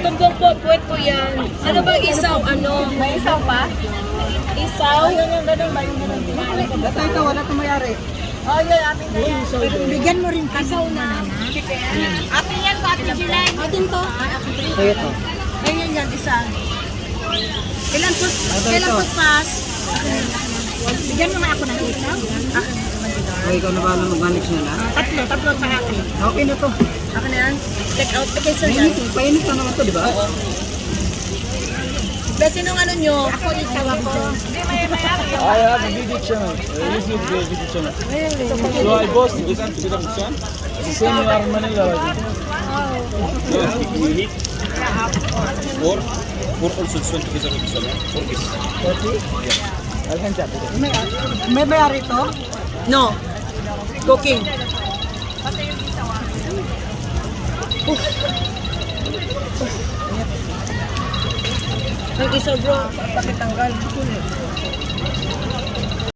Tumbong po, puwet po yan. Ano bang isaw? Ano? May isaw pa? Isaw? Yung ganun ba? Yung ganun. Ito, wala itong mayari. Oh, yun, amin na yan. Bigyan mo rin Isaw na. Atin yan, Ate Julen. Atin to. Ito. Ayun yan, isa. Kailan po pas? Bigyan mo nga ako ng isaw. O, ikaw na ba na mag-manage na na? Tatlo sa akin. Okay na to. Ako na yan. Take out. Okay, sir yan. Painit na naman to, di ba? Besi nung ano nyo? Ako isaw ako. I have a video channel, a YouTube video channel. So I post this and together with Chan. It's the same in our Manila. Yeah. Or also this one together with Chan. For this. 40? Yeah. I'll hand that. May mayari to? No. Cooking. May isa bro. Pakitanggal.